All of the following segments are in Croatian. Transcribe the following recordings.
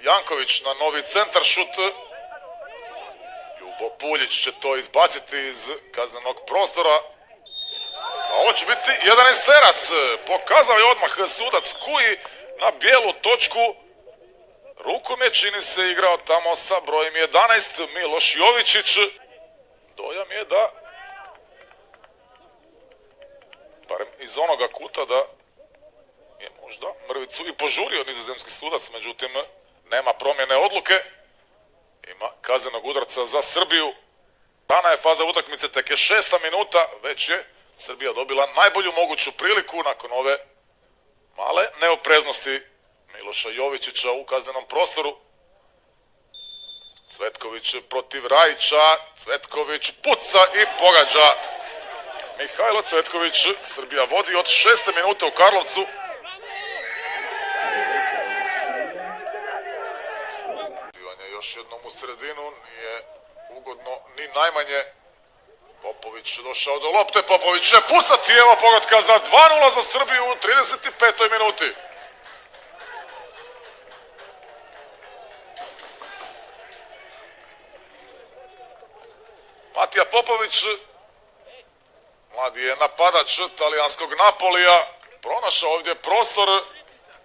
Janković na novi centar šut. Ljubo Puljić će to izbaciti iz kaznenog prostora. A hoće biti 11-terac. Pokazao je odmah sudac Kuji na bijelu točku. Rukom je, čini se, igrao tamo sa brojem 11 Miloš Jovičić. Dojam je da, barem iz onoga kuta, da je možda mrvicu i požurio nizozemski sudac, međutim nema promjene odluke. Ima kaznenog udarca za Srbiju. Dana je faza utakmice, tek je 6. minuta, već je Srbija dobila najbolju moguću priliku nakon ove male neopreznosti Miloša Jovičića u kaznenom prostoru. Cvetković protiv Rajića, Cvetković puca i pogađa. Mihajlo Cvetković, Srbija vodi od 6. minute u Karlovcu. Još jednom u sredinu, nije ugodno ni najmanje. Popović došao do lopte, Popović će pucati, evo pogotka za 2:0 za Srbiju u 35. minuti. Matija Popović, mladi je napadač talijanskog Napolija, pronašao ovdje prostor,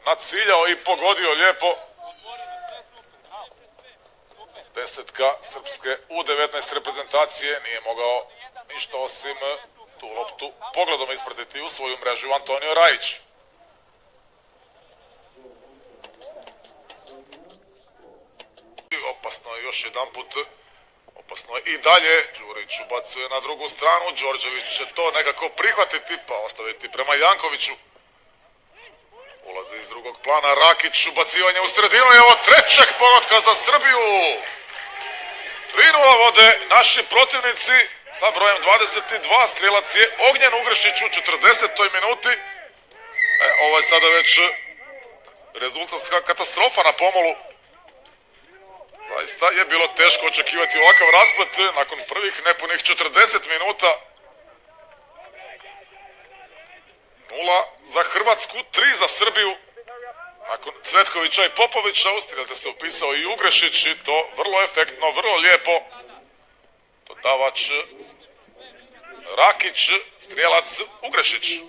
naciljao i pogodio lijepo. Desetka srpske U19 reprezentacije nije mogao ništa osim tu loptu pogledom ispratiti u svoju mrežu Antonio Rajić. Opasno je još jedan put, opasno je i dalje. Đurić ubacuje na drugu stranu, Đorđević će to nekako prihvatiti pa ostaviti prema Jankoviću. Ulazi iz drugog plana Rakić, ubacivanje u sredinu, evo trećeg pogotka za Srbiju. 3:0 vode naši protivnici sa brojem 22, strijelac je Ognjen Ugrešić u 40. minuti. Ovo je sada već rezultatska katastrofa na pomolu. Zaista je bilo teško očekivati ovakav rasplet nakon prvih nepunih 40 minuta. 0 za Hrvatsku, 3 za Srbiju. Nakon Cvetkovića i Popovića u strijelte se upisao i Ugrešić i to vrlo efektno, vrlo lijepo. Dodavač Rakić, strijelac Ugrešić.